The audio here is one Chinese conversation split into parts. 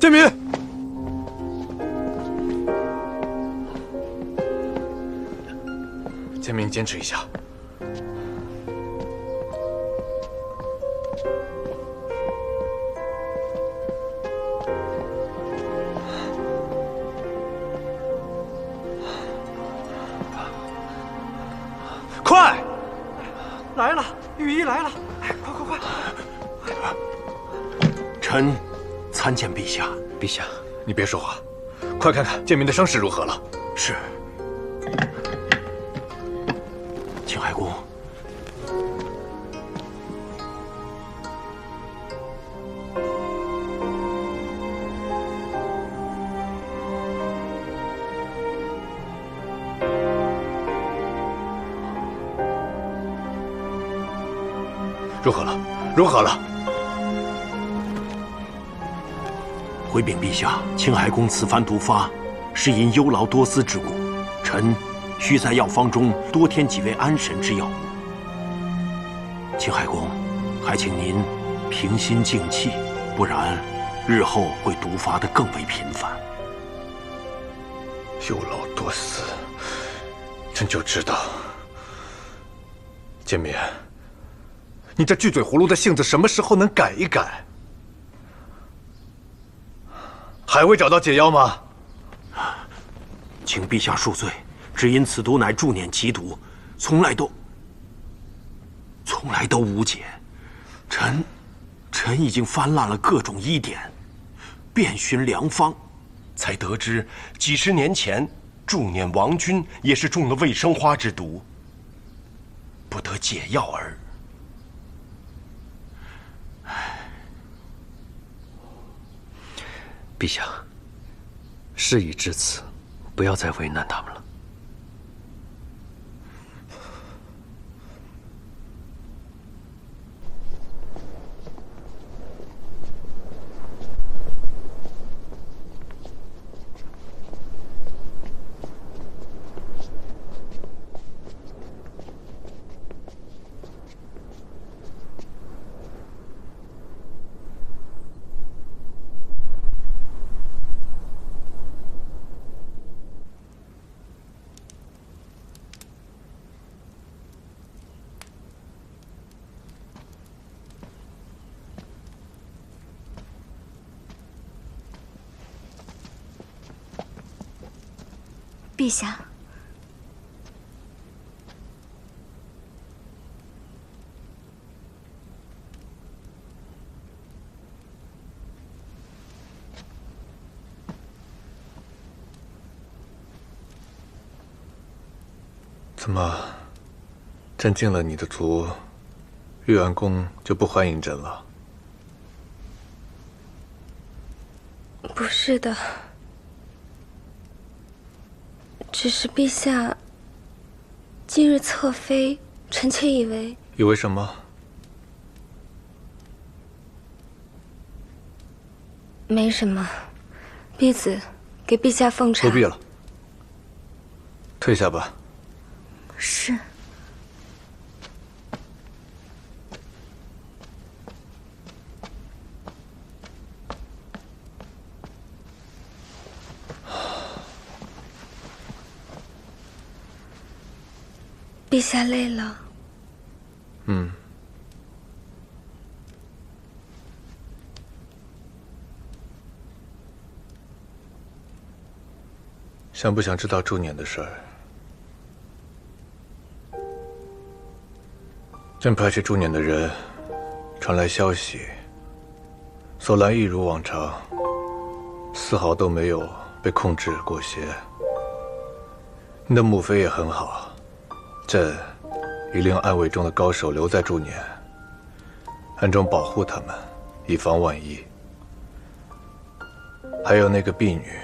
建民，建民，坚持一下。快！来了，御医来了！哎，快！臣参见陛下。陛下，你别说话，快看看建民的伤势如何了。是。青海公，如何了？如何了？回禀陛下，青海公此番毒发，是因忧劳多思之故。臣需在药方中多添几味安神之药。青海公，还请您平心静气，不然日后会毒发的更为频繁。忧劳多思，朕就知道。建民，你这锯嘴葫芦的性子什么时候能改一改？还未找到解药吗？请陛下恕罪，只因此毒乃助捻奇毒，从来都无解。臣已经翻烂了各种医典，遍寻良方，才得知几十年前助捻王君也是中了卫生花之毒，不得解药耳。陛下，事已至此，不要再为难他们了。陛下，怎么，朕进了你的族，玉安宫就不欢迎朕了？不是的。只是陛下今日侧妃，臣妾以为什么？没什么。婢子给陛下奉茶。不必了，退下吧。是。陛下累了。想不想知道助捻的事儿？朕派去助捻的人传来消息，索兰一如往常，丝毫都没有被控制裹挟。你的母妃也很好。朕已令暗卫中的高手留在助捻，暗中保护他们，以防万一。还有那个婢女，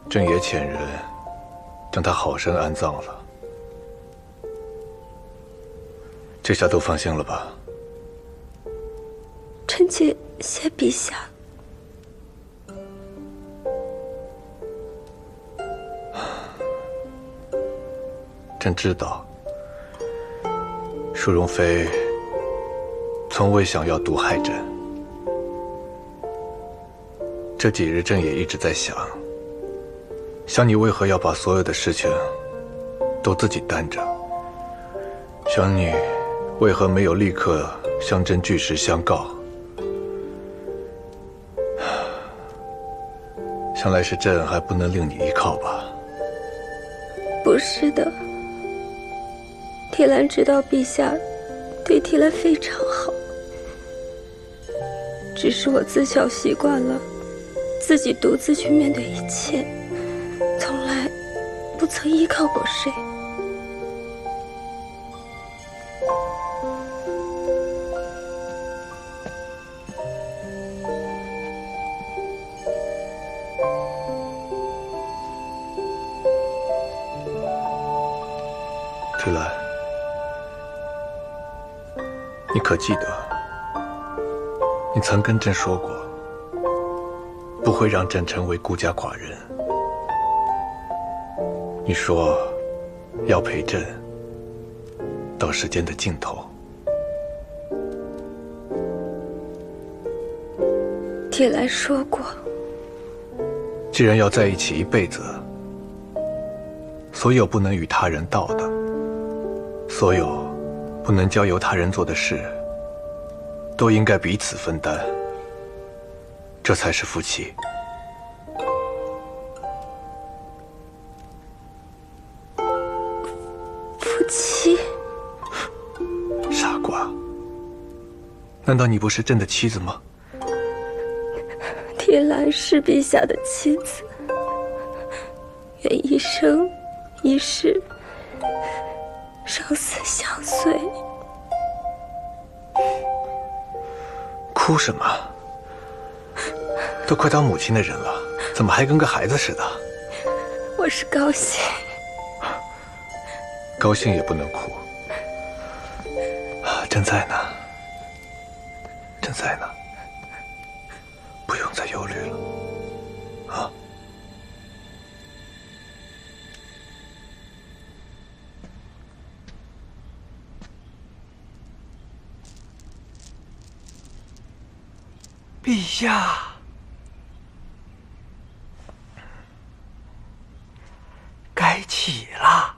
朕也遣人将她好生安葬了。这下都放心了吧？臣妾谢陛下。朕知道。淑容妃从未想要毒害朕，这几日朕也一直在想，想你为何要把所有的事情都自己担着？想你为何没有立刻向朕据实相告？想来是朕还不能令你依靠吧？不是的，铁兰知道陛下对铁兰非常好，只是我自小习惯了自己独自去面对一切，从来不曾依靠过谁。芷兰，你可记得，你曾跟朕说过，不会让朕成为孤家寡人。你说，要陪朕到时间的尽头。铁兰说过，既然要在一起一辈子，所有不能与他人道的，所有不能交由他人做的事，都应该彼此分担，这才是夫妻。夫妻？傻瓜，难道你不是朕的妻子吗？铁兰是陛下的妻子，愿一生一世生死相随。哭什么？都快当母亲的人了，怎么还跟个孩子似的？我是高兴。高兴也不能哭。朕在呢，朕在呢，不用再忧虑了，啊。陛下，该起了。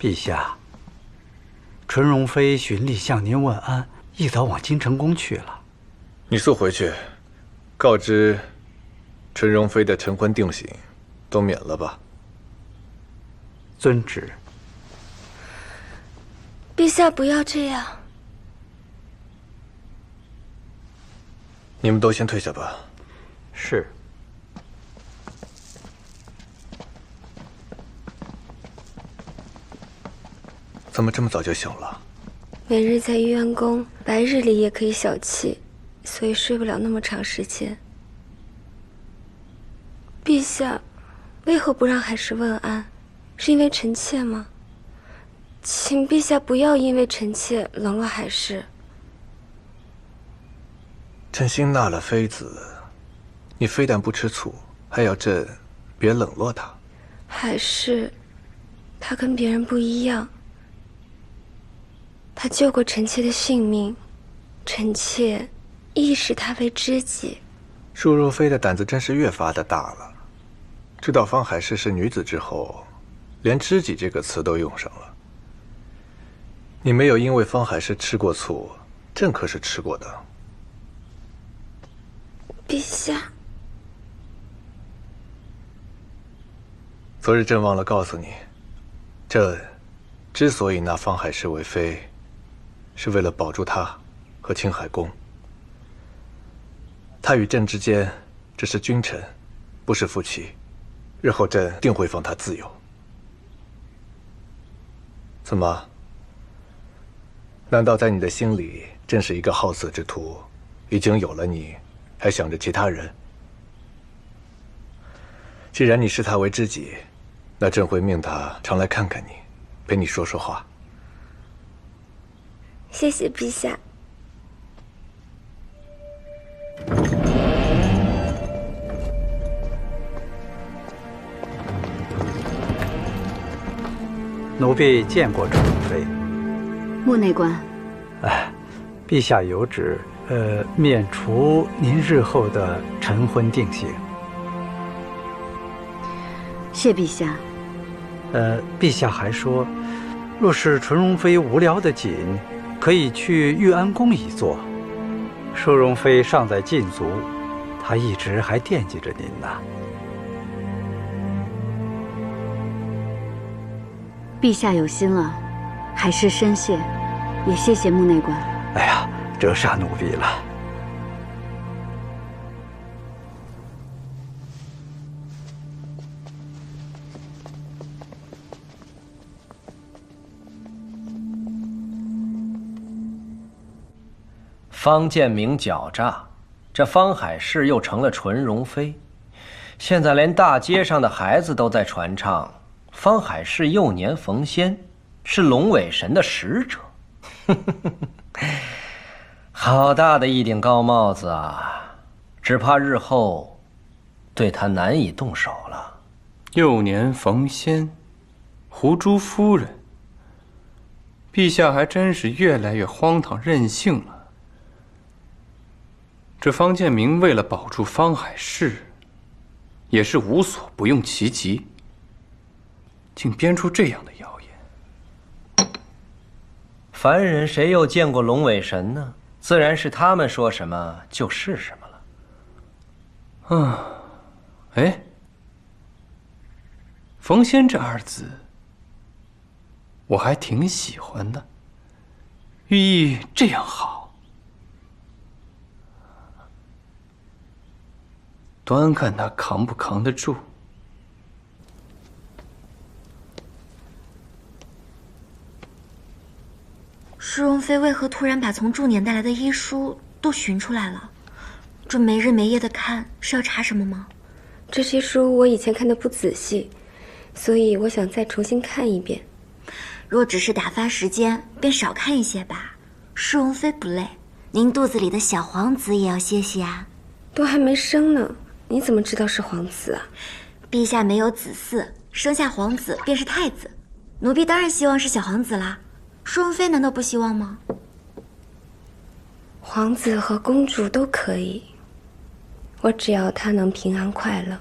陛下，纯容妃循例向您问安，一早往京城宫去了。你速回去，告知纯容妃的晨昏定省都免了吧。遵旨。陛下不要这样。你们都先退下吧。是。怎么这么早就醒了？每日在玉渊宫，白日里也可以小憩，所以睡不了那么长时间。陛下，为何不让海氏问安？是因为臣妾吗？请陛下不要因为臣妾冷落海氏。朕新纳了妃子，你非但不吃醋，还要朕别冷落她。海氏，她跟别人不一样。他救过臣妾的性命，臣妾亦视他为知己。淑若妃的胆子真是越发的大了，知道方海氏是女子之后，连知己这个词都用上了。你没有因为方海氏吃过醋，朕可是吃过的。陛下，昨日朕忘了告诉你，朕之所以纳方海氏为妃，是为了保住她和青海宫。她与朕之间只是君臣，不是夫妻。日后朕定会放她自由。怎么？难道在你的心里，朕是一个好色之徒？已经有了你，还想着其他人？既然你视他为知己，那朕会命他常来看看你，陪你说说话。谢谢陛下。奴婢见过纯容妃。穆内官，陛下有旨，免除您日后的晨昏定刑。谢陛下。陛下还说，若是纯容妃无聊得紧，可以去玉安宫一坐。淑容妃尚在禁足，她一直还惦记着您呢。陛下有心了，海氏深谢，也谢谢穆内官。哎呀，折煞奴婢了。方建明狡诈，这方海氏又成了纯容妃，现在连大街上的孩子都在传唱方海氏幼年逢仙，是龙尾神的使者。好大的一顶高帽子啊！只怕日后对他难以动手了。幼年逢仙，胡珠夫人，陛下还真是越来越荒唐任性了。这方建明为了保住方海氏，也是无所不用其极，竟编出这样的谣言。凡人谁又见过龙尾神呢？自然是他们说什么就是什么了。哎，逢仙这二字，我还挺喜欢的，寓意这样好。端看他扛不扛得住。淑容妃为何突然把从祝年带来的医书都寻出来了？这没日没夜的看，是要查什么吗？这些书我以前看的不仔细，所以我想再重新看一遍。若只是打发时间，便少看一些吧。淑容妃不累，您肚子里的小皇子也要歇息啊。都还没生呢，你怎么知道是皇子啊？陛下没有子嗣，生下皇子便是太子。奴婢当然希望是小皇子啦。淑容妃难道不希望吗？皇子和公主都可以，我只要他能平安快乐。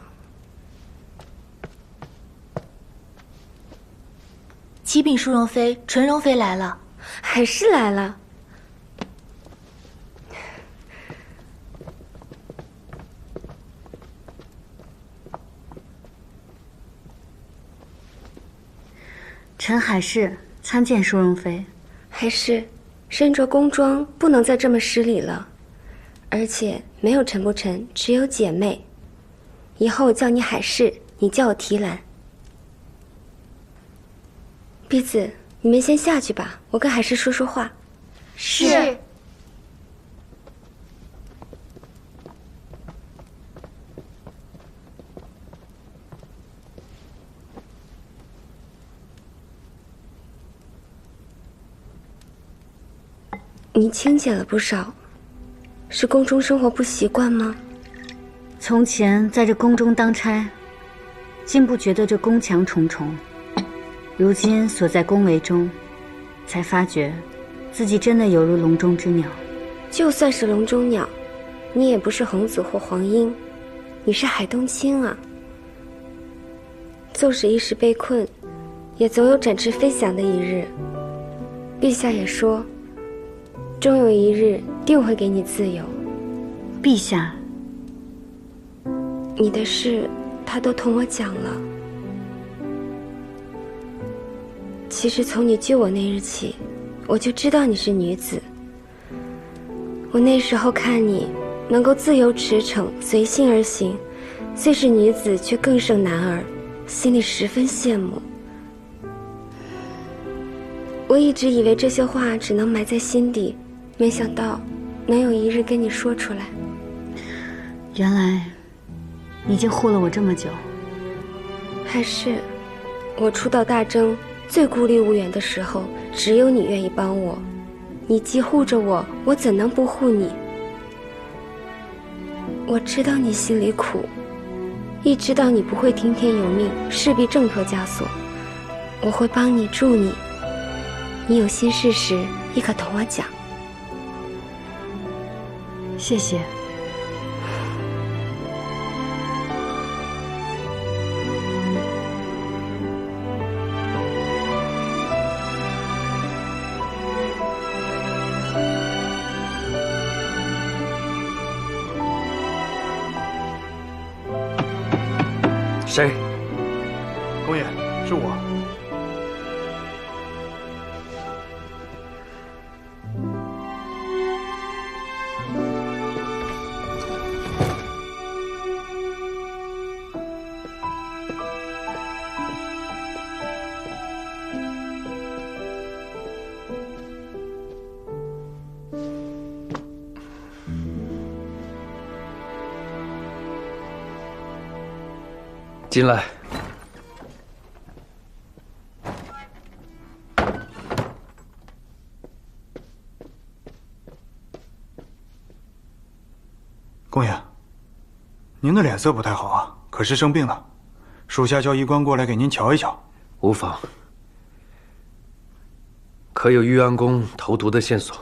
启禀淑容妃，纯容妃来了。海氏来了。臣海氏参见淑容妃。海氏，身着宫装，不能再这么失礼了。而且没有臣不臣，只有姐妹。以后我叫你海氏，你叫我提兰。婢子，你们先下去吧，我跟海氏说说话。是。你清简了不少，是宫中生活不习惯吗？从前在这宫中当差，竟不觉得这宫墙重重，如今所在宫闱中，才发觉自己真的犹如笼中之鸟。就算是笼中鸟，你也不是皇子或皇英，你是海东青啊。纵使一时被困，也总有展翅飞翔的一日。陛下也说，终有一日定会给你自由。陛下，你的事他都同我讲了。其实从你救我那日起，我就知道你是女子。我那时候看你能够自由驰骋，随心而行，虽是女子却更胜男儿，心里十分羡慕。我一直以为这些话只能埋在心底，没想到能有一日跟你说出来。原来你已经护了我这么久。还是我初到大征最孤立无援的时候，只有你愿意帮我。你既护着我，我怎能不护你？我知道你心里苦，亦知道你不会听天由命，势必挣脱枷锁。我会帮你助你。你有心事时，亦可同我讲。谢谢。谁？公爷，是我。进来。公爷，您的脸色不太好啊，可是生病了，属下叫医官过来给您瞧一瞧。无妨。可有玉安宫投毒的线索？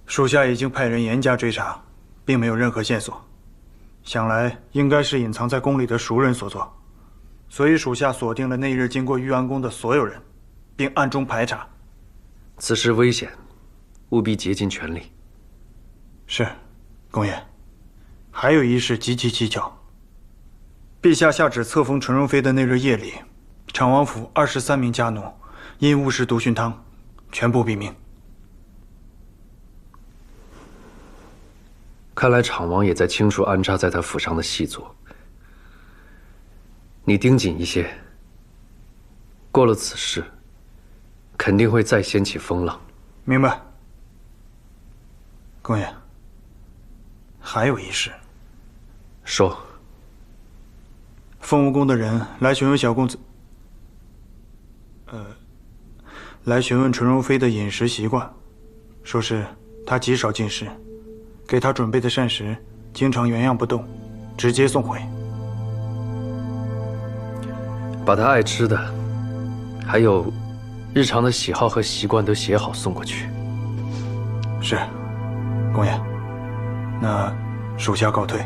属下已经派人严加追查，并没有任何线索，想来应该是隐藏在宫里的熟人所做。所以属下锁定了那日经过玉安宫的所有人，并暗中排查。此事危险，务必竭尽全力。是，公爷。还有一事极其蹊跷。陛下下旨册封纯容妃的那日夜里，厂王府23名家奴因误食毒熏汤，全部毙命。看来厂王也在清除安插在他府上的细作。你盯紧一些，过了此事，肯定会再掀起风浪。明白。公爷，还有一事。说。凤舞宫的人来询问小公子，来询问纯容妃的饮食习惯，说是她极少进食，给她准备的膳食经常原样不动，直接送回。把他爱吃的，还有日常的喜好和习惯都写好送过去。是，公爷。那属下告退。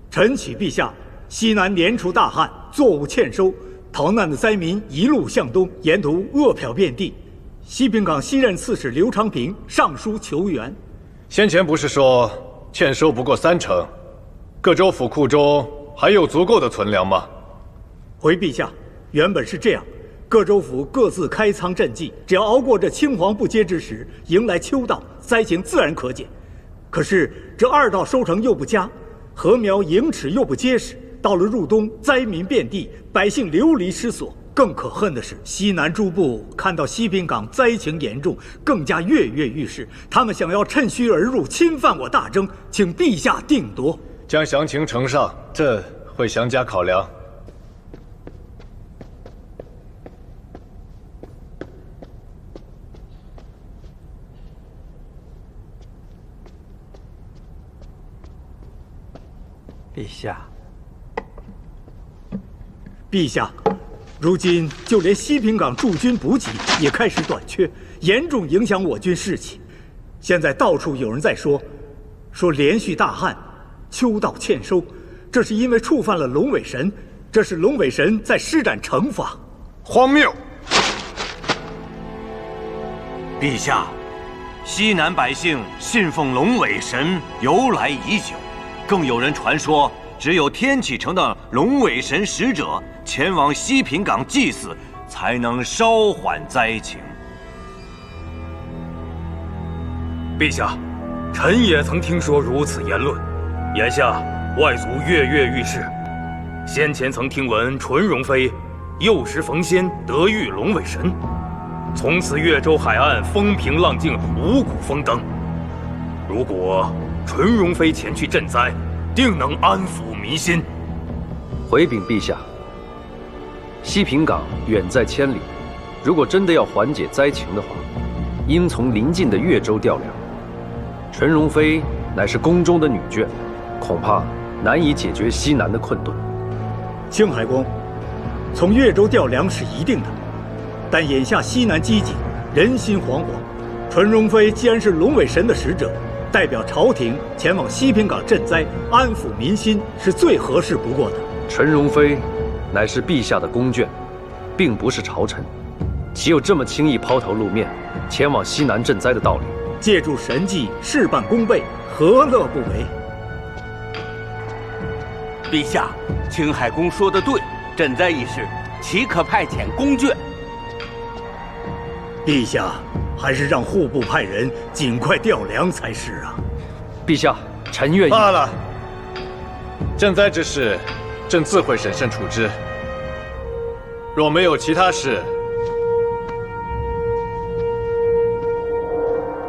臣启陛下，西南连除大旱，作物欠收，逃难的灾民一路向东，沿途饿殍遍地。西平岗新任刺史刘长平上书求援。先前不是说欠收不过30%，各州府库中还有足够的存粮吗？回陛下，原本是这样，各州府各自开仓赈济，只要熬过这青黄不接之时，迎来秋稻，灾情自然可减。可是这2稻收成又不佳，禾苗盈尺又不结实，到了入冬，灾民遍地，百姓流离失所。更可恨的是，西南诸部看到西平岗灾情严重，更加跃跃欲试，他们想要趁虚而入，侵犯我大征，请陛下定夺。将详情呈上，朕会详加考量。陛下，陛下，如今就连西平岗驻军补给也开始短缺，严重影响我军士气。现在到处有人在说连续大旱，秋稻欠收，这是因为触犯了龙尾神，这是龙尾神在施展惩罚。荒谬！陛下，西南百姓信奉龙尾神由来已久。更有人传说，只有天启城的龙尾神使者前往西平岗祭祀，才能稍缓灾情。陛下，臣也曾听说如此言论。眼下外族跃跃欲试，先前曾听闻纯容妃幼时逢仙得遇龙尾神，从此越州海岸风平浪静，五谷丰登。如果纯容妃前去赈灾，定能安抚民心。回禀陛下，西平港远在千里，如果真的要缓解灾情的话，应从邻近的越州调粮。纯容妃乃是宫中的女眷，恐怕难以解决西南的困顿。青海公，从越州调粮是一定的，但眼下西南饥馑，人心惶惶。纯容妃既然是龙尾神的使者，代表朝廷前往西平港赈灾，安抚民心，是最合适不过的。纯容妃乃是陛下的宫眷，并不是朝臣，岂有这么轻易抛头露面前往西南赈灾的道理？借助神迹，事半功倍，何乐不为？陛下，青海公说得对，赈灾一事，岂可派遣宫眷？陛下，还是让户部派人尽快调粮才是啊！陛下，臣愿意。罢了，赈灾之事，朕自会审慎处置。若没有其他事，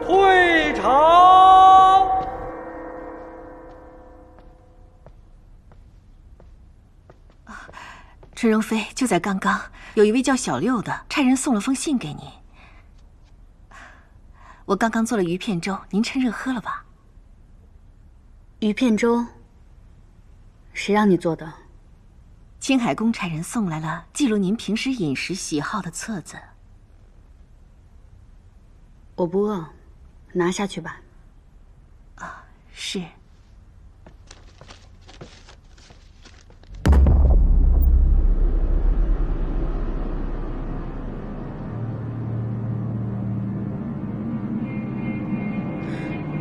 退朝。纯容妃，就在刚刚，有一位叫小六的差人送了封信给你。我刚刚做了鱼片粥，您趁热喝了吧。鱼片粥，谁让你做的？青海公差人送来了记录您平时饮食喜好的册子。我不饿，拿下去吧。啊，是。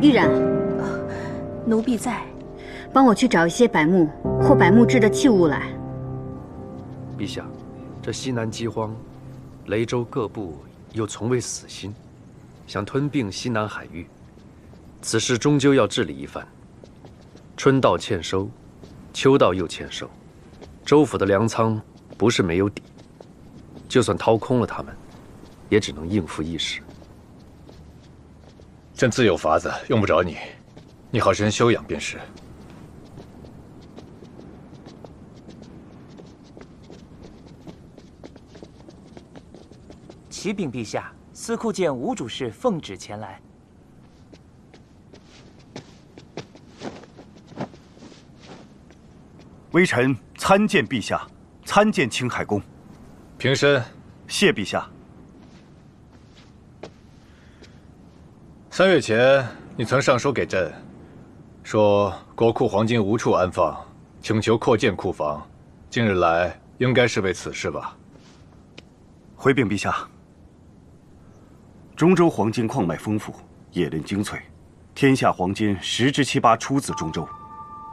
依然，奴婢在。帮我去找一些柏木或柏木制的器物来。陛下，这西南饥荒，雷州各部又从未死心，想吞并西南海域。此事终究要治理一番。春到欠收，秋到又欠收，州府的粮仓不是没有底，就算掏空了他们，也只能应付一时。朕自有法子，用不着你，你好生休养便是。启禀陛下，司库见吴主事奉旨前来。微臣参见陛下，参见青海公。平身。谢陛下。3月前，你曾上书给朕，说国库黄金无处安放，请求扩建库房。近日来，应该是为此事吧？回禀陛下，中州黄金矿脉丰富，冶炼精粹，天下黄金10之7、8出自中州，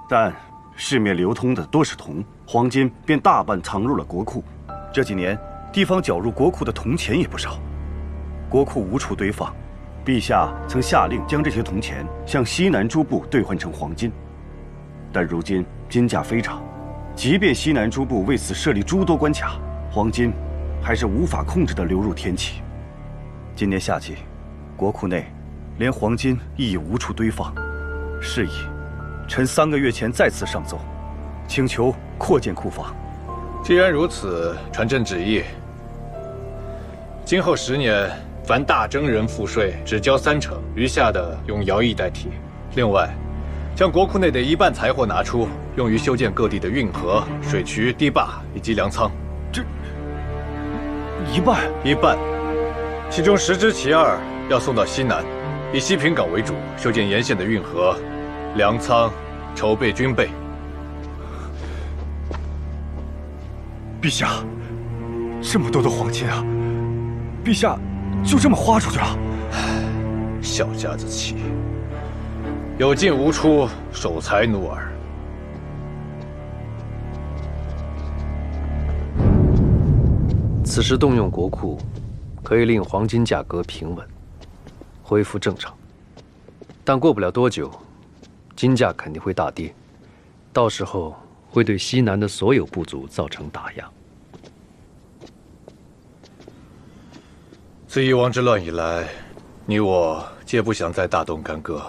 但市面流通的多是铜，黄金便大半藏入了国库。这几年，地方缴入国库的铜钱也不少，国库无处堆放。陛下曾下令将这些铜钱向西南诸部兑换成黄金，但如今金价飞涨，即便西南诸部为此设立诸多关卡，黄金还是无法控制地流入天启。今年夏季，国库内连黄金亦已无处堆放，是以臣3个月前再次上奏，请求扩建库房。既然如此，传朕旨意，今后10年。凡大征人赋税只交30%，余下的用徭役代替。另外，将国库内的1半财货拿出，用于修建各地的运河、水渠、堤坝以及粮仓。这1半，其中10之其2要送到西南，以西平港为主，修建沿线的运河、粮仓，筹备军备。陛下，这么多的黄金啊！陛下。就这么花出去了？小家子气，有进无出，守财奴耳。此时动用国库，可以令黄金价格平稳，恢复正常。但过不了多久，金价肯定会大跌，到时候会对西南的所有部族造成打压。自夷王之乱以来，你我皆不想再大动干戈。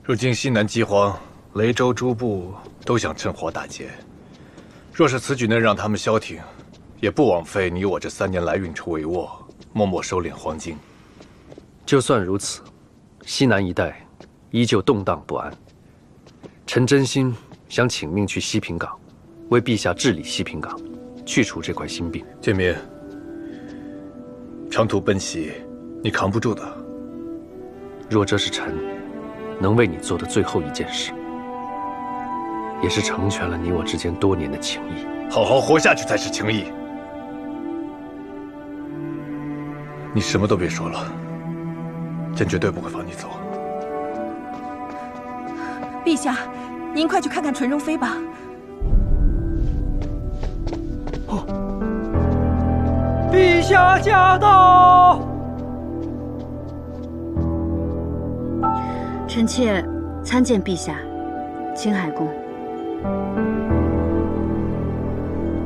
如今西南饥荒，雷州诸部都想趁火打劫，若是此举能让他们消停，也不枉费你我这3年来运筹帷幄，默默收敛黄金。就算如此，西南一带依旧动荡不安。臣真心想请命去西平港，为陛下治理西平港，去除这块心病。建民，长途奔袭，你扛不住的。若这是臣能为你做的最后一件事，也是成全了你我之间多年的情谊。好好活下去才是情谊。你什么都别说了，朕绝对不会放你走。陛下，您快去看看纯容妃吧。陛下驾到！臣妾参见陛下，青海宫。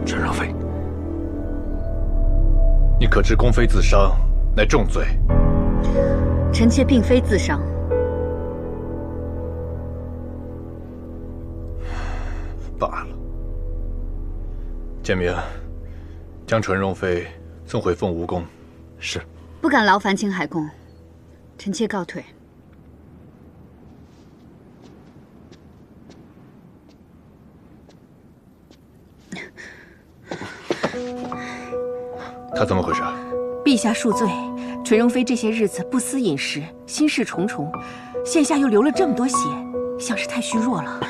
纯容妃，你可知宫妃自伤乃重罪？臣妾并非自伤。罢了。建明，将纯容妃送回凤梧宫。是。不敢劳烦青海宫，臣妾告退。他怎么回事？陛下恕罪，纯容妃这些日子不思饮食，心事重重，现下又流了这么多血，像是太虚弱了。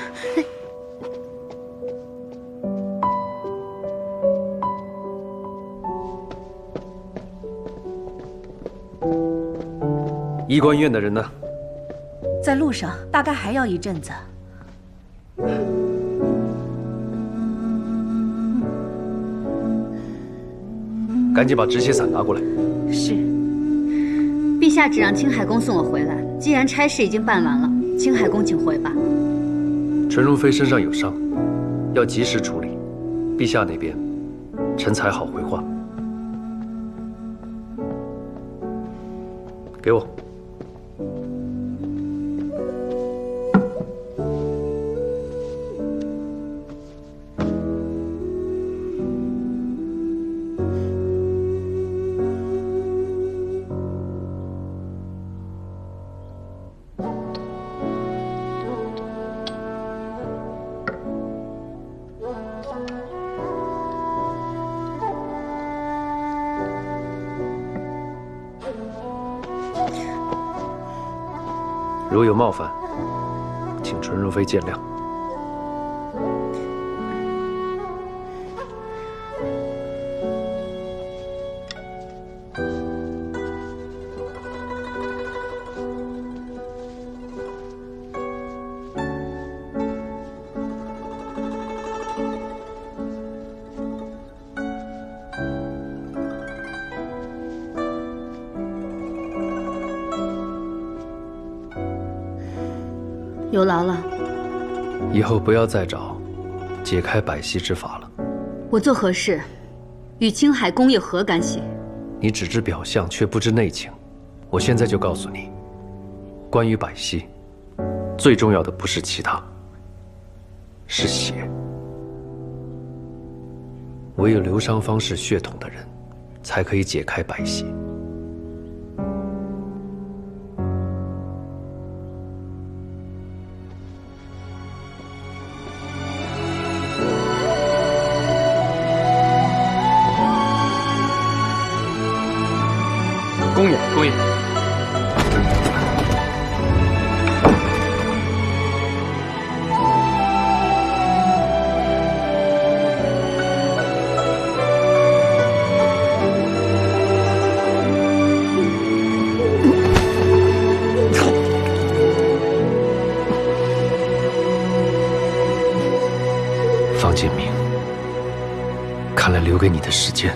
医官院的人呢？在路上，大概还要一阵子。赶紧把止血伞拿过来。是。陛下只让青海宫送我回来，既然差事已经办完了，青海宫请回吧。纯容妃身上有伤，要及时处理。陛下那边，臣才好回话。给我。如有冒犯，请纯容妃见谅。有劳了。以后不要再找解开百溪之法了。我做何事，与青海宫有何干系？你只知表象，却不知内情。我现在就告诉你，关于百溪，最重要的不是其他，是血。唯有刘尚芳是血统的人，才可以解开百溪。公爷，公爷。方建明，看来留给你的时间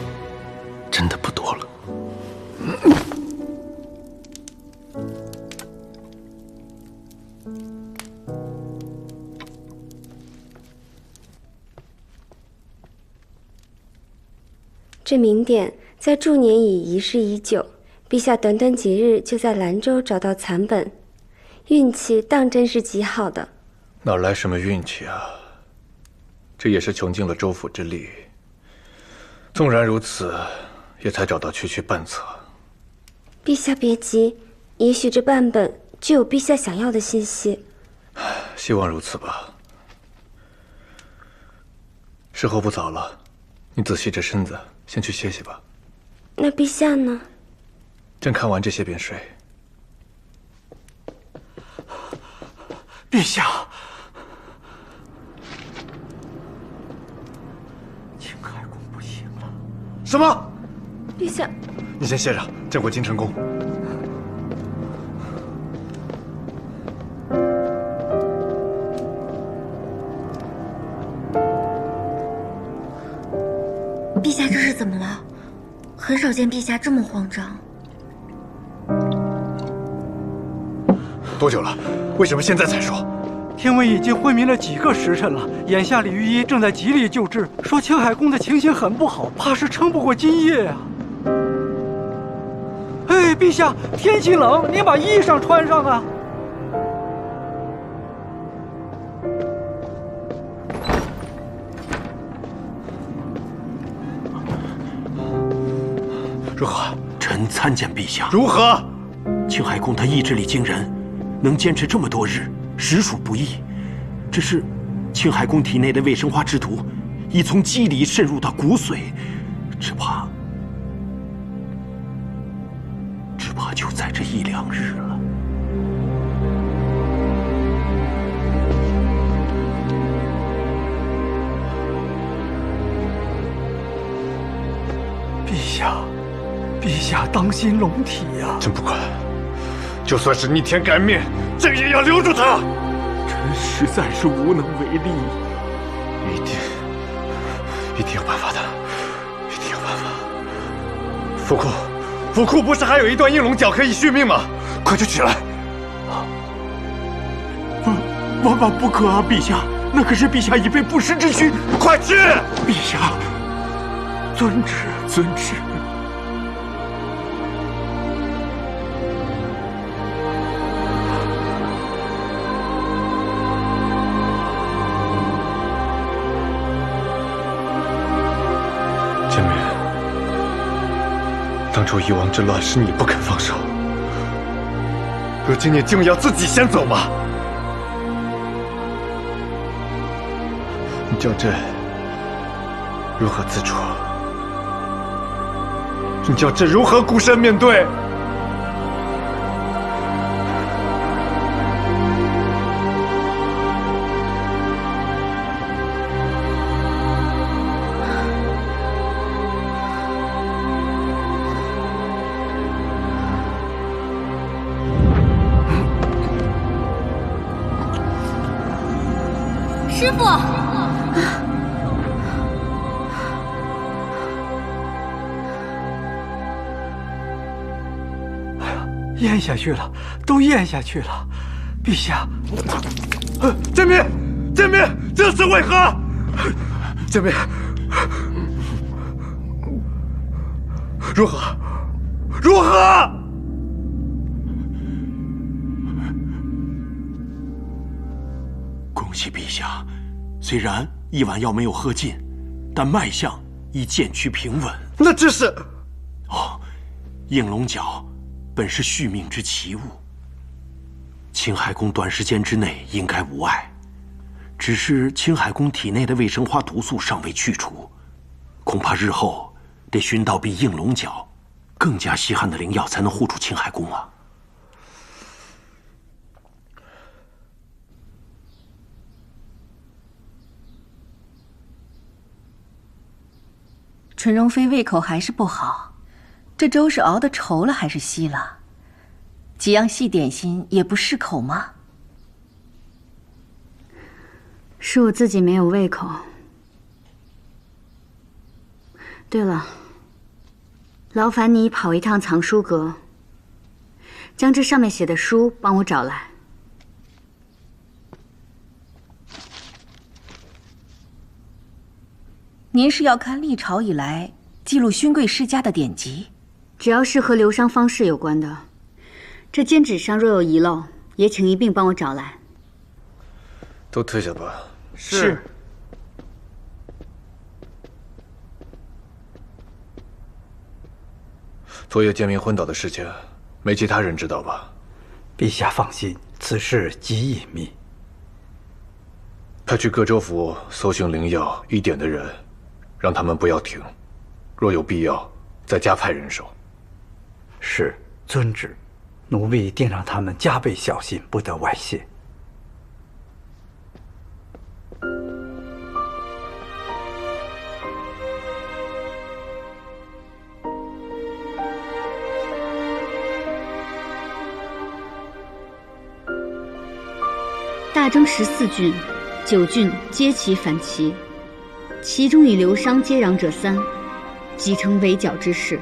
真的不多了。这名典在祝年已遗世已久，陛下短短几日就在兰州找到残本，运气当真是极好的。哪来什么运气啊？这也是穷尽了州府之力。纵然如此，也才找到区区半册。陛下别急，也许这半本就有陛下想要的信息。希望如此吧。时候不早了，你仔细着身子，先去歇息吧。那陛下呢？朕看完这些便睡。陛下，青海宫不行了。什么？陛下，你先歇着，朕回京城宫。陛下这是怎么了？很少见陛下这么慌张。多久了？为什么现在才说？天威已经昏迷了几个时辰了，眼下李御医正在极力救治，说青海宫的情形很不好，怕是撑不过今夜啊。哎，陛下，天气冷，您把衣裳穿上啊。如何？臣参见陛下。如何？青海宫他意志力惊人，能坚持这么多日，实属不易。只是青海宫体内的卫生花之毒，已从肌理渗入到骨髓，只怕就在这1、2日了。陛下，陛下当心龙体呀！朕不管，就算是逆天改命，朕也要留住他。臣实在是无能为力。一定有办法的，一定有办法。府库不是还有一段应龙角可以续命吗？快去取来！万万不可啊，陛下，那可是陛下已备不时之需。快去！陛下，遵旨，遵旨。建明，当初夷王之乱是你不肯放手，如今你竟要自己先走吗？你叫朕如何自处？你叫朕如何孤身面对？师傅，咽下去了，都咽下去了。陛下，建明，这是为何？建明，如何？恭喜陛下，虽然一碗药没有喝尽，但脉象已渐趋平稳。那这是……哦，应龙角本是续命之奇物，青海宫短时间之内应该无碍。只是青海宫体内的卫生花毒素尚未去除，恐怕日后得寻到比应龙角更加稀罕的灵药，才能护住青海宫啊。纯容妃胃口还是不好，这粥是熬的稠了还是稀了？几样细点心也不适口吗？是我自己没有胃口。对了，劳烦你跑一趟藏书阁，将这上面写的书帮我找来。您是要看历朝以来记录勋贵世家的典籍？只要是和流觞方士有关的，这笺纸上若有遗漏，也请一并帮我找来。都退下吧。是。昨夜建明昏倒的事情，没其他人知道吧？陛下放心，此事极隐秘。派去各州府搜寻灵药1点的人，让他们不要停，若有必要，再加派人手。是，遵旨。奴婢定让他们加倍小心，不得外泄。大征14郡，9郡皆齐反齐，其中与刘商接壤者3，即成围剿之势。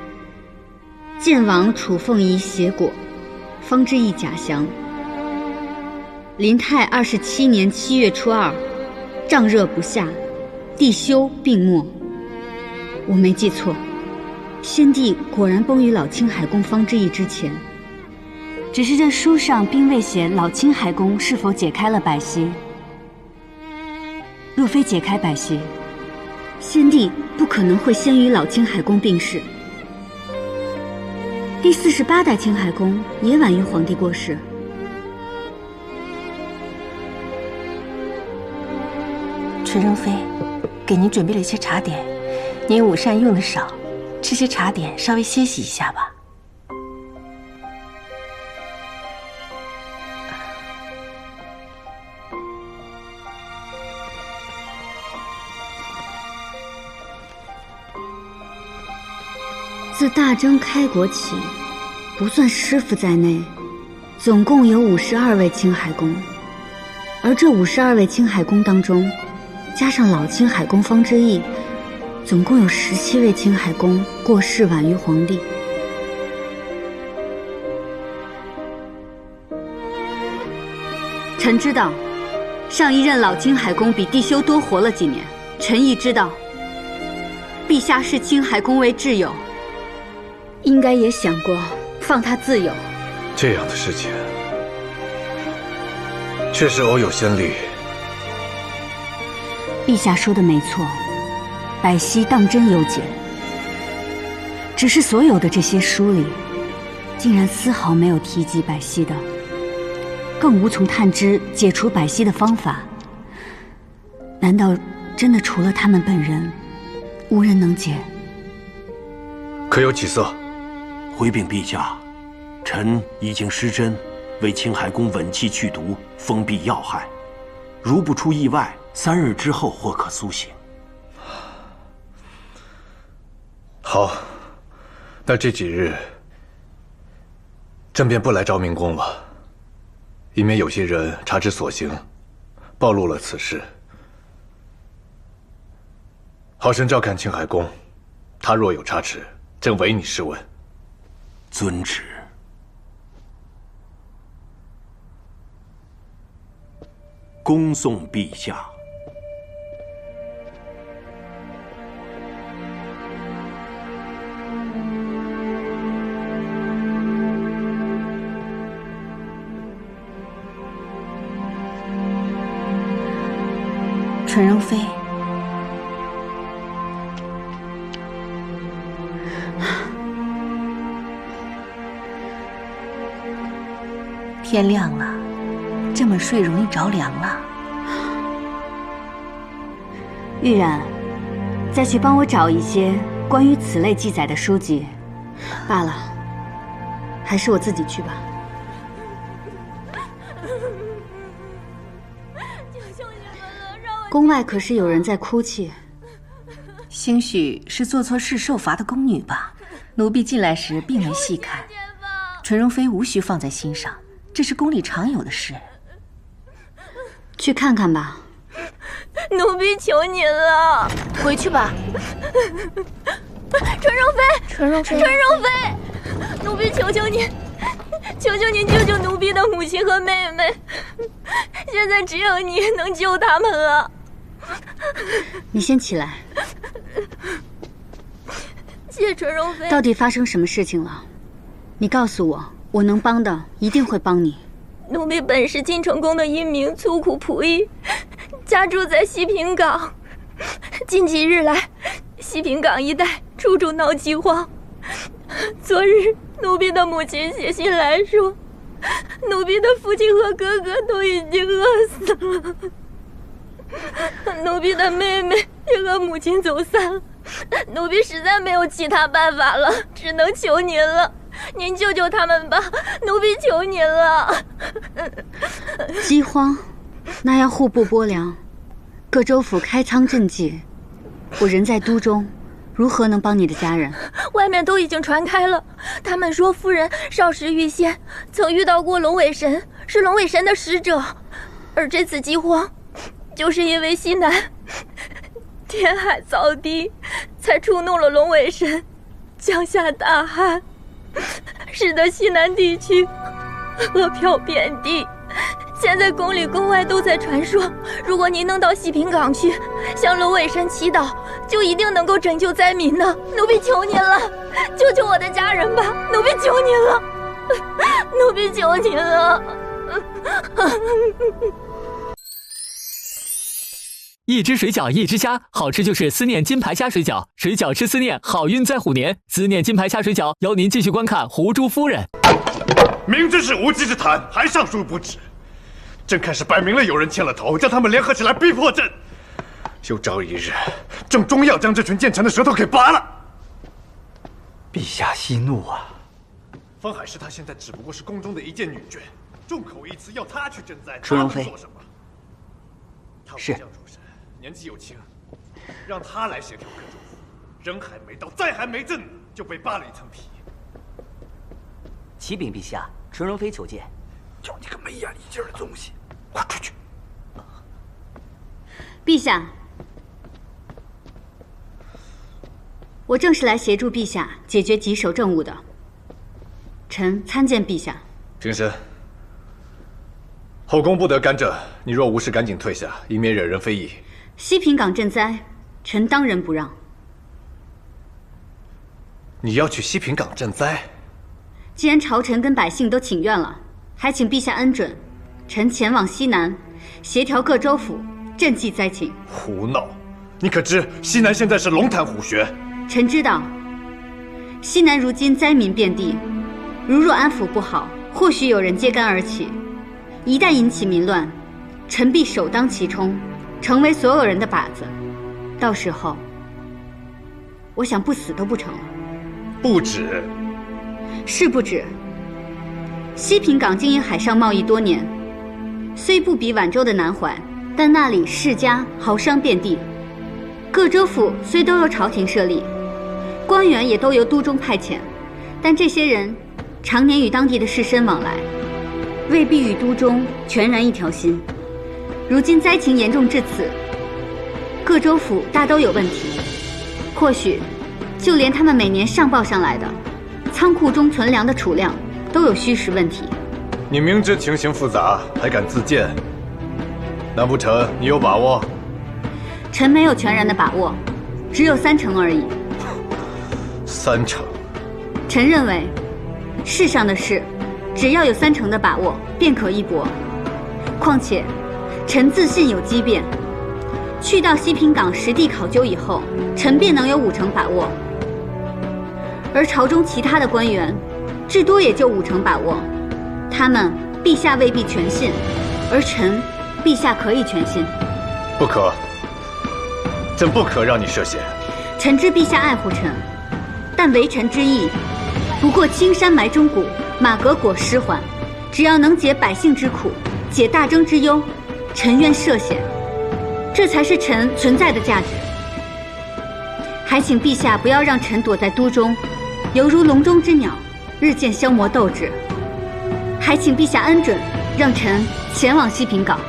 晋王楚凤仪挟裹，方之义假降。林泰27年7月初2，瘴热不下，帝休病没。我没记错，先帝果然崩于老青海公方之义之前。只是这书上并未写老青海公是否解开了百溪。若非解开百溪，先帝不可能会先于老青海公病逝。第48代青海公也晚于皇帝过世。纯容妃，给您准备了一些茶点，您午膳用的少，吃些茶点稍微歇息一下吧。自大征开国起，不算师傅在内，总共有52位青海公，而这52位青海公当中，加上老青海公方之义，总共有17位青海公过世晚于皇帝。臣知道，上一任老青海公比帝休多活了几年，臣亦知道，陛下视青海公为挚友。应该也想过放他自由。这样的事情确实偶有先例。陛下说的没错，百溪当真有解，只是所有的这些书里，竟然丝毫没有提及百溪的，更无从探知解除百溪的方法。难道真的除了他们本人，无人能解？可有起色？回禀陛下，臣已经施针，为青海公稳气去毒，封闭要害。如不出意外，3日之后或可苏醒。好，那这几日朕便不来昭明宫了，以免有些人察之所行，暴露了此事。好生照看青海公，他若有差池，朕唯你是问。遵旨。恭送陛下。纯容妃，天亮了，这么睡容易着凉了。玉然，再去帮我找一些关于此类记载的书籍。罢了，还是我自己去吧。宫外可是有人在哭泣，兴许是做错事受罚的宫女吧。奴婢进来时并没细看，纯容妃无需放在心上，这是宫里常有的事。去看看吧。奴婢求您了，回去吧。纯容妃，纯容妃，奴婢求求您，求求您救救奴婢的母亲和妹妹，现在只有你能救他们了。你先起来。谢纯容妃。到底发生什么事情了？你告诉我，我能帮的一定会帮你。奴婢本是晋成公的一名粗苦仆役，家住在西平港。近几日来，西平港一带处处闹饥荒，昨日奴婢的母亲写信来说，奴婢的父亲和哥哥都已经饿死了，奴婢的妹妹也和母亲走散了，奴婢实在没有其他办法了，只能求您了，您救救他们吧，奴婢求您了。饥荒，那要户部拨粮，各州府开仓赈济，我人在都中，如何能帮你的家人？外面都已经传开了，他们说夫人少时遇仙，曾遇到过龙尾神，是龙尾神的使者，而这次饥荒，就是因为西南天海造地，才触怒了龙尾神，降下大旱，使得西南地区饿殍遍地。现在宫里宫外都在传说，如果您能到西平港去，向龙尾神祈祷，就一定能够拯救灾民的。奴婢求您了，救救我的家人吧！奴婢求您了，奴婢求您了。一只水饺一只虾，好吃就是思念金牌虾水饺，水饺吃思念，好运在虎年。思念金牌虾水饺，邀您继续观看《狐珠夫人》。明知是无稽之谈，还上书不止。朕看是摆明了有人牵了头，将他们联合起来逼迫朕。有朝一日，朕终要将这群奸臣的舌头给拔了。陛下息怒啊！方海市他现在只不过是宫中的一介女眷，众口一词要他去赈灾，纯容妃做什么？他武是将出身，年纪又轻，让他来协调各州府，人还没到，灾还没震，就被扒了一层皮。启禀陛下，纯容妃求见。叫你个没眼力劲儿的东西，快出去！陛下，我正是来协助陛下解决棘手政务的。臣参见陛下。平身。后宫不得干涉，你若无事，赶紧退下，以免惹人非议。西平港赈灾，臣当仁不让。你要去西平港赈灾？既然朝臣跟百姓都请愿了，还请陛下恩准，臣前往西南，协调各州府，赈济灾情。胡闹！你可知西南现在是龙潭虎穴？臣知道，西南如今灾民遍地，如若安抚不好，或许有人揭竿而起。一旦引起民乱，臣必首当其冲，成为所有人的靶子。到时候，我想不死都不成了。不止。是不止。西平港经营海上贸易多年，虽不比皖州的南淮，但那里世家豪商遍地。各州府虽都由朝廷设立，官员也都由都中派遣，但这些人常年与当地的士绅往来，未必与都中全然一条心。如今灾情严重至此，各州府大都有问题，或许就连他们每年上报上来的仓库中存粮的储量都有虚实问题。你明知情形复杂，还敢自荐？难不成你有把握？臣没有全然的把握，只有3成而已。3成？臣认为，世上的事，只要有3成的把握，便可一搏。况且，臣自信有机变。去到西平港实地考究以后，臣便能有5成把握。而朝中其他的官员，至多也就5成把握。他们，陛下未必全信，而臣，陛下可以全信。不可，朕不可让你涉险。臣知陛下爱护臣，但为臣之意，不过青山埋忠骨，马革裹尸还。只要能解百姓之苦，解大征之忧，臣愿涉险。这才是臣存在的价值。还请陛下不要让臣躲在都中，犹如笼中之鸟，日渐消磨斗志。还请陛下恩准，让臣前往西平港。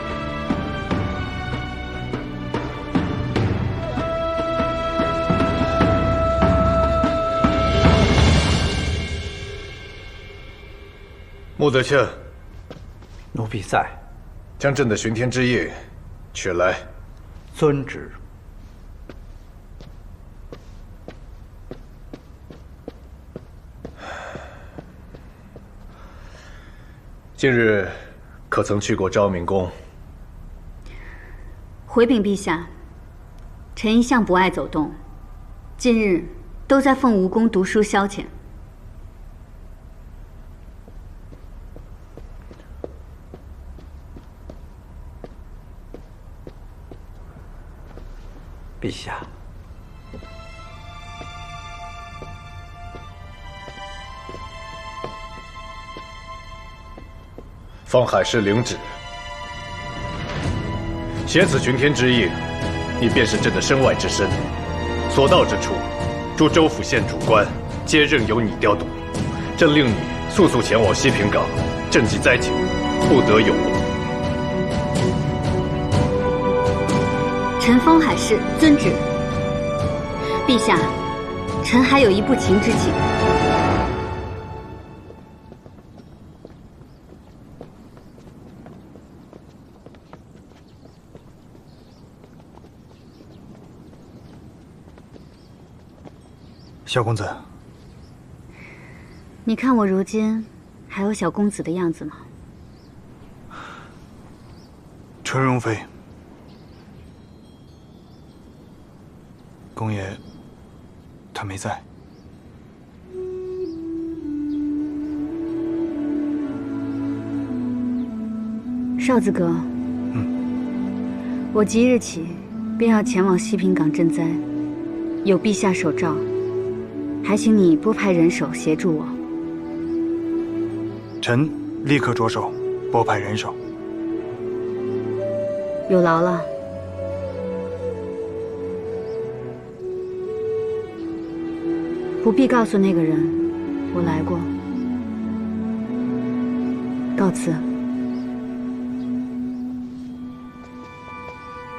穆德庆，奴婢在。将朕的巡天之印取来。遵旨。近日可曾去过昭明宫？回禀陛下，臣一向不爱走动，近日都在凤梧宫读书消遣。下。方海市领旨，挟此群天之应，你便是朕的身外之身，所到之处，诸州府县主官皆任由你调度。朕令你速速前往西平港赈济灾情，不得有误。臣方海市遵旨。陛下，臣还有一不情之请。小公子，你看我如今还有小公子的样子吗？纯容妃，公爷，他没在。少子哥，我即日起便要前往西平港赈灾，有陛下手诏，还请你拨派人手协助我。臣立刻着手拨派人手。有劳了。不必告诉那个人，我来过。告辞。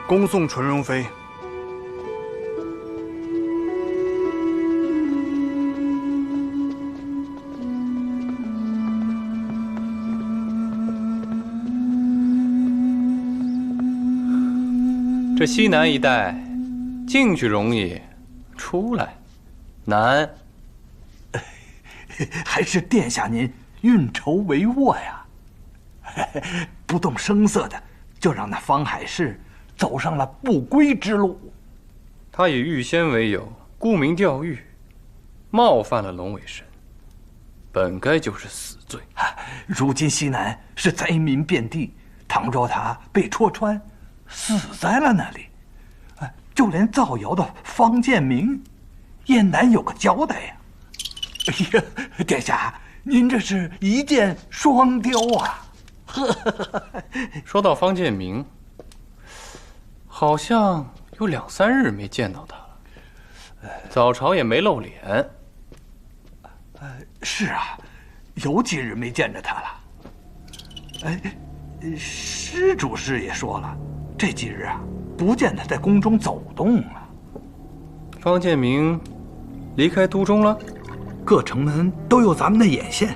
恭送纯容妃。这西南一带，进去容易，出来难。还是殿下您运筹帷幄呀，不动声色的就让那方海市走上了不归之路。他以御仙为由，沽名钓誉，冒犯了龙尾神，本该就是死罪。如今西南是灾民遍地，倘若他被戳穿，死在了那里，就连造谣的方建明也难有个交代呀。哎呀，殿下，您这是一箭双雕啊！说到方建明，好像有2、3日没见到他了，早朝也没露脸。是啊，有几日没见着他了。哎，施主事也说了，这几日啊，不见他在宫中走动啊。方建明离开都中了？各城门都有咱们的眼线，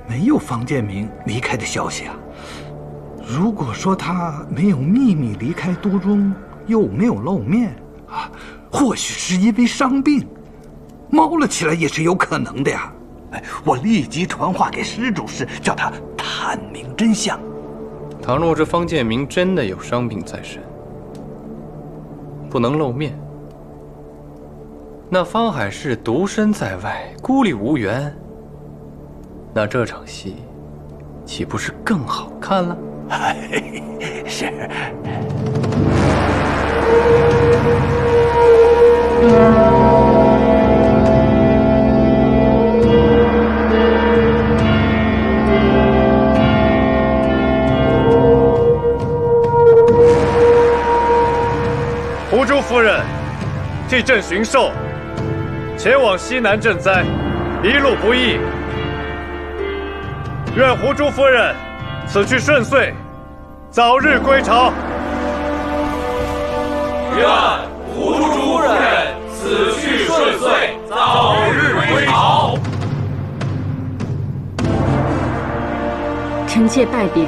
没有方建明离开的消息啊。如果说他没有秘密离开都中，又没有露面啊，或许是因为伤病，猫了起来也是有可能的呀。哎，我立即传话给施主事，叫他探明真相。倘若这方建明真的有伤病在身，不能露面，那方海市独身在外，孤立无援，那这场戏岂不是更好看了？是。胡珠夫人替朕巡狩，前往西南赈灾，一路不易。愿胡珠夫人此去顺遂，早日归朝。愿胡珠夫人此去顺遂，早日归朝。臣妾拜别。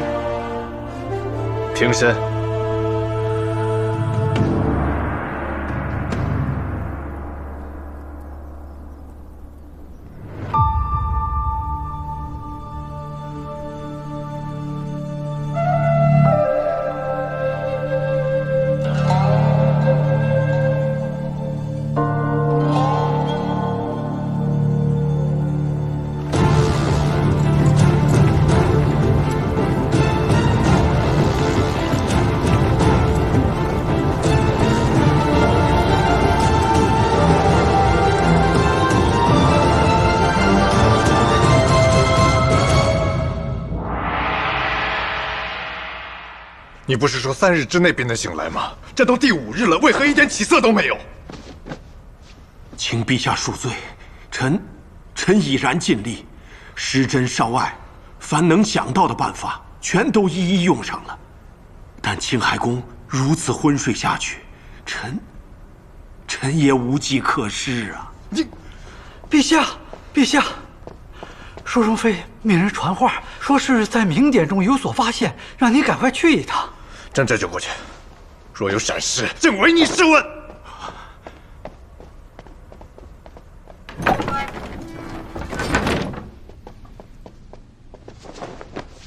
平身。你不是说3日之内便能醒来吗？这都第5日了，为何一点起色都没有？请陛下恕罪，臣已然尽力，失真少爱，凡能想到的办法，全都一一用上了。但青海宫如此昏睡下去，臣也无计可施啊！你，陛下，陛下，淑容妃命人传话，说是在明典中有所发现，让你赶快去一趟。朕这就过去。若有闪失，朕唯你是问。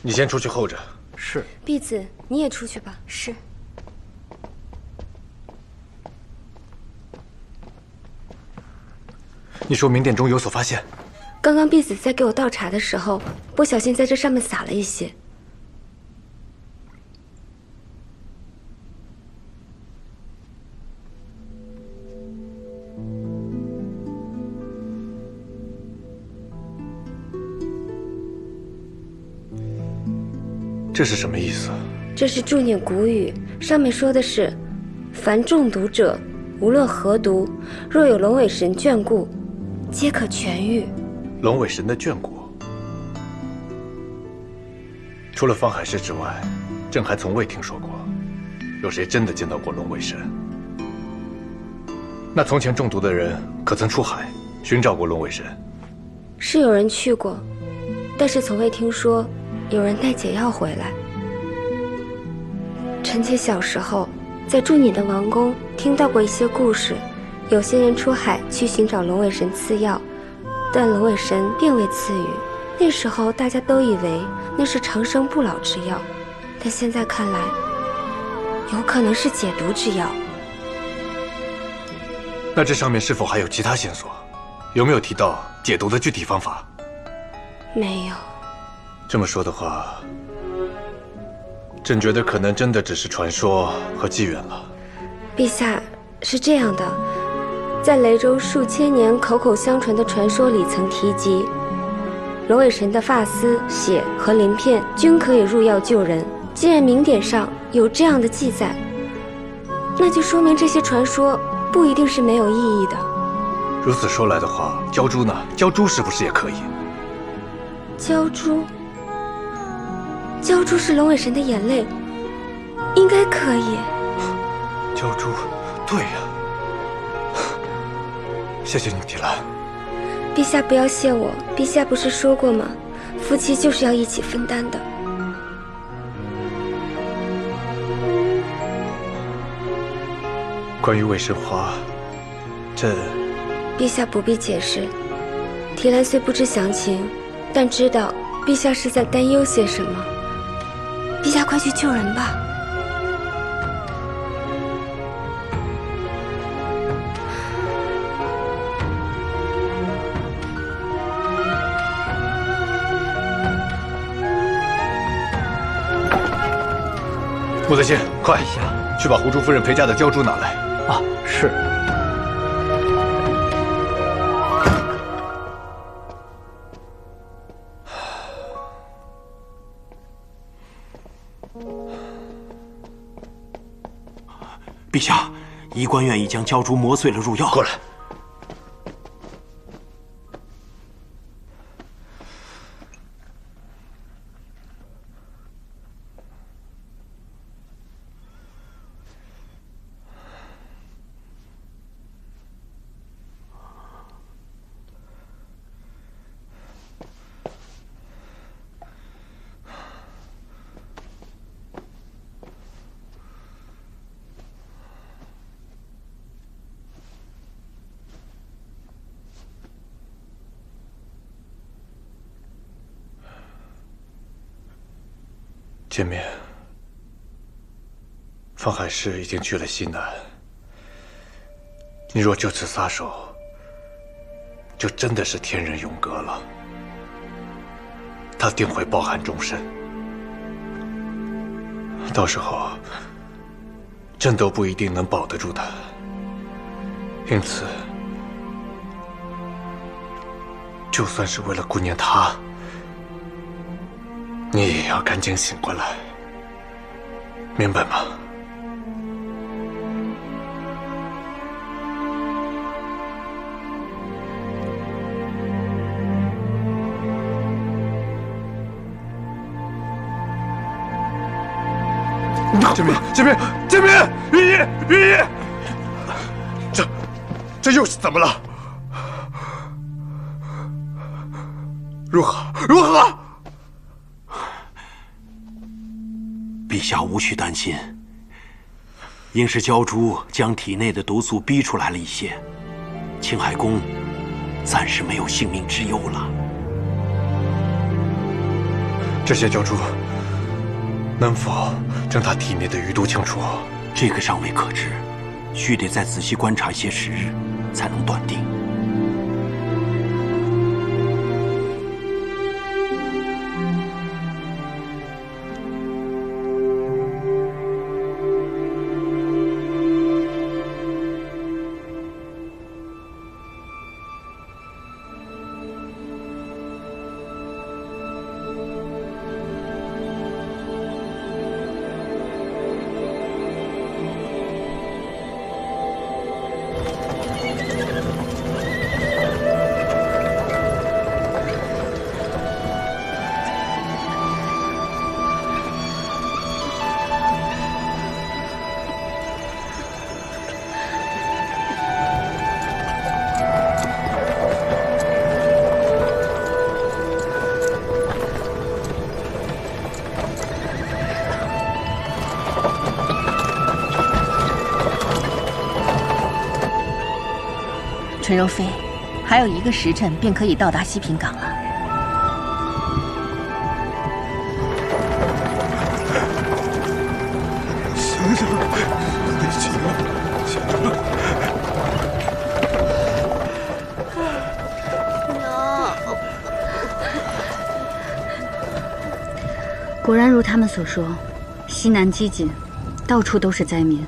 你先出去候着。是。婢子，你也出去吧。是。你说明殿中有所发现？刚刚婢子在给我倒茶的时候，不小心在这上面洒了一些。这是什么意思？这是助念古语，上面说的是：凡中毒者，无论何毒，若有龙尾神眷顾，皆可痊愈。龙尾神的眷顾，除了方海市之外，朕还从未听说过有谁真的见到过龙尾神。那从前中毒的人可曾出海寻找过龙尾神？是有人去过，但是从未听说有人带解药回来。臣妾小时候在住你的王宫听到过一些故事，有些人出海去寻找龙尾神赐药，但龙尾神并未赐予。那时候大家都以为那是长生不老之药，但现在看来，有可能是解毒之药。那这上面是否还有其他线索？有没有提到解毒的具体方法？没有。这么说的话，朕觉得可能真的只是传说和纪元了。陛下，是这样的，在雷州数千年口口相传的传说里曾提及，龙尾神的发丝、血和鳞片均可以入药救人。既然明典上有这样的记载，那就说明这些传说不一定是没有意义的。如此说来的话，鲛珠呢？鲛珠是不是也可以？鲛珠，鲛珠是龙尾神的眼泪，应该可以。鲛珠，对呀。谢谢你，狄兰。陛下不要谢我，陛下不是说过吗？夫妻就是要一起分担的。关于卫生花，朕……陛下不必解释。提兰虽不知详情，但知道陛下是在担忧些什么。陛下快去救人吧。穆德信，快去把胡珠夫人陪嫁的鲛珠拿来。啊，是。陛下，医官院已将鲛珠磨碎了入药。过来。见面，方海市已经去了西南。你若就此撒手，就真的是天人永隔了。他定会抱憾终身，到时候朕都不一定能保得住他。因此，就算是为了顾念他，你也要赶紧醒过来。明白吗？建民，云姨，这又是怎么了？如何？陛下无需担心，应是鲛珠将体内的毒素逼出来了一些，青海宫暂时没有性命之忧了。这些鲛珠能否将他体内的余毒清除？这个尚未可知，须得再仔细观察一些时日，才能断定。纯柔妃，还有1个时辰便可以到达西平港了。行着，娘。果然如他们所说，西南饥馑，到处都是灾民。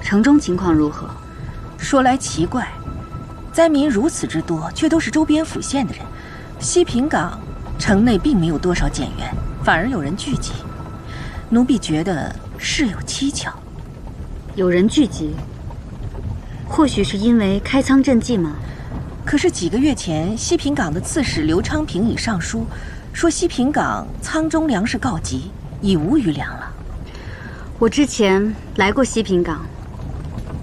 城中情况如何？说来奇怪。灾民如此之多，却都是周边府县的人。西平港城内并没有多少减员，反而有人聚集。奴婢觉得事有蹊跷。有人聚集，或许是因为开仓赈济吗？可是几个月前，西平港的刺史刘昌平已上书，说西平港仓中粮食告急，已无余粮了。我之前来过西平港，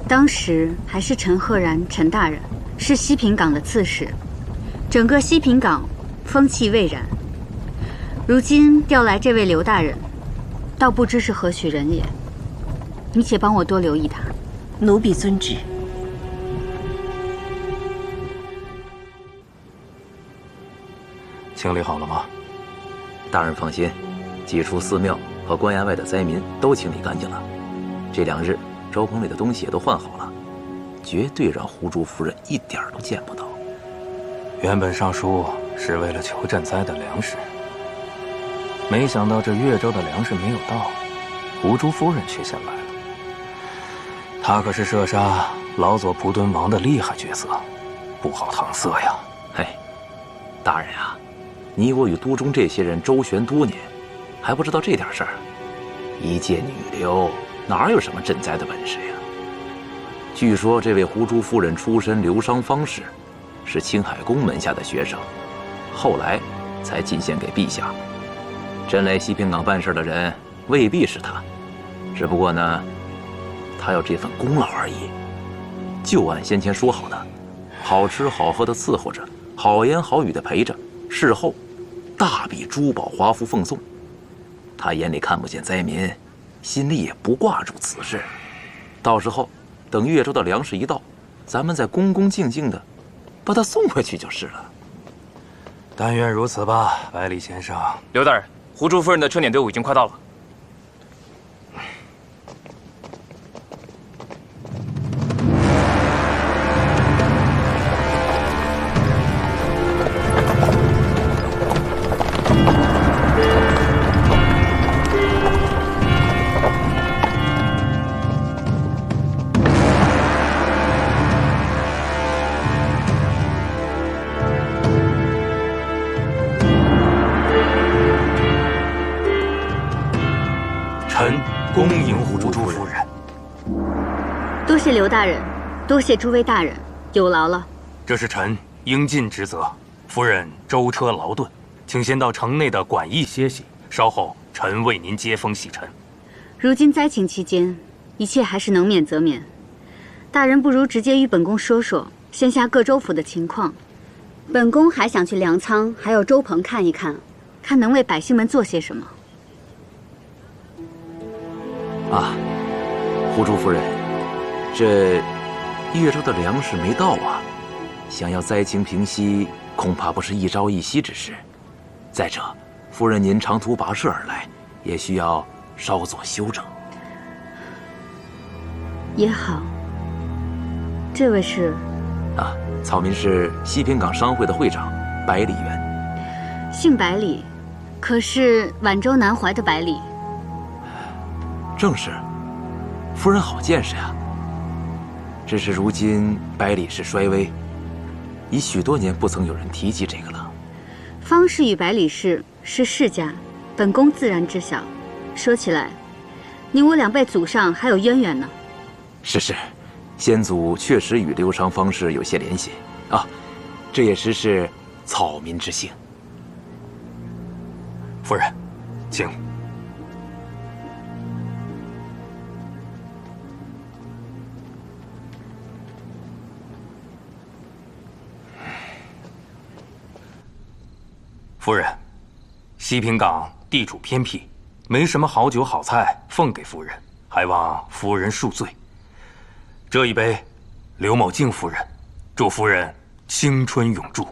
当时还是陈赫然陈大人。是西平港的刺史，整个西平港风气蔚然。如今调来这位刘大人，倒不知是何许人也。你且帮我多留意他。奴婢遵旨。清理好了吗？大人放心，几处寺庙和关衙外的灾民都清理干净了。这2日，粥棚里的东西也都换好了。绝对让胡珠夫人一点都见不到。原本上书是为了求赈灾的粮食，没想到这越州的粮食没有到，胡珠夫人却先来了。她可是射杀老左蒲敦王的厉害角色，不好搪塞呀。嘿，大人啊，你我与都中这些人周旋多年，还不知道这点事儿？一介女流，哪有什么赈灾的本事呀？据说这位胡珠夫人出身流商方氏，是青海宫门下的学生，后来才进献给陛下。真来西平港办事的人未必是他，只不过呢，他有这份功劳而已。就按先前说好的，好吃好喝的伺候着，好言好语的陪着，事后大笔珠宝华服奉送。他眼里看不见灾民，心里也不挂住此事。到时候等越州的粮食一到，咱们再恭恭敬敬的把他送回去就是了。但愿如此吧，百里先生。刘大人，胡珠夫人的春点队伍已经快到了。谢刘大人，多谢诸位大人，有劳了。这是臣应尽职责，夫人舟车劳顿，请先到城内的馆驿歇息，稍后臣为您接风洗尘。如今灾情期间，一切还是能免则免。大人不如直接与本宫说说现下各州府的情况。本宫还想去粮仓还有粥棚看一看，看能为百姓们做些什么。啊，胡珠夫人，这越州的粮食没到啊，想要灾情平息，恐怕不是一朝一夕之事。再者，夫人您长途跋涉而来，也需要稍作休整。也好。这位是？啊，草民是西平港商会的会长百里元。姓百里，可是皖州南怀的百里？正是，夫人好见识呀。只是如今百里氏衰微，已许多年不曾有人提及这个了。方氏与百里氏是世家，本宫自然知晓。说起来，你我两辈祖上还有渊源呢。是，先祖确实与刘长方氏有些联系啊，这也实是草民之幸。夫人，请。夫人，西平港地处偏僻，没什么好酒好菜奉给夫人，还望夫人恕罪。这一杯，刘某敬夫人，祝夫人青春永驻。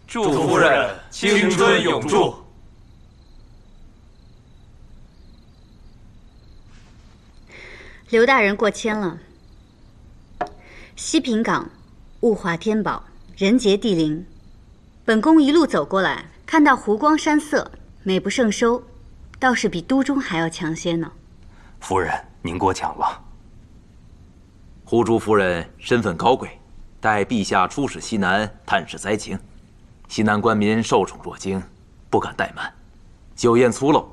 祝夫人青春永驻。刘大人过谦了。西平港，物华天宝，人杰地灵。本宫一路走过来，看到湖光山色，美不胜收，倒是比都中还要强些呢。夫人，您过奖了。胡珠夫人身份高贵，待陛下出使西南探视灾情，西南官民受宠若惊，不敢怠慢。酒宴粗陋，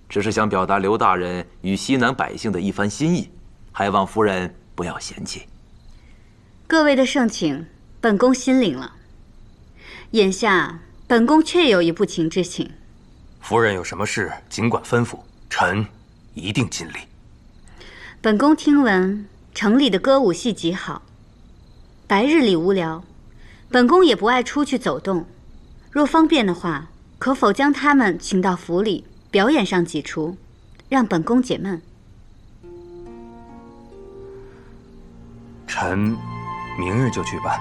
只是想表达刘大人与西南百姓的一番心意，还望夫人不要嫌弃。各位的盛情，本宫心领了。眼下，本宫确有一不情之请。夫人有什么事，尽管吩咐，臣一定尽力。本宫听闻城里的歌舞戏极好，白日里无聊，本宫也不爱出去走动。若方便的话，可否将他们请到府里表演上几出，让本宫解闷？臣明日就去办。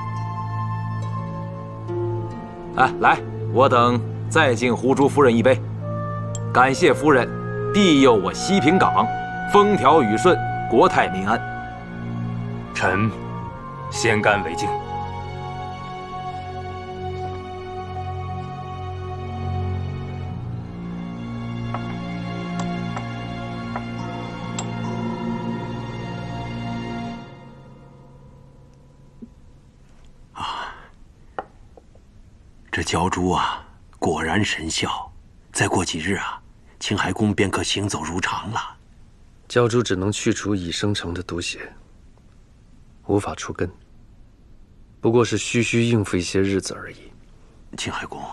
来，我等再敬胡珠夫人一杯，感谢夫人庇佑我西平港，风调雨顺，国泰民安。臣先干为敬。这鲛珠啊，果然神效。再过几日啊，青海宫便可行走如常了。鲛珠只能去除已生成的毒血，无法除根，不过是区应付一些日子而已。青海宫，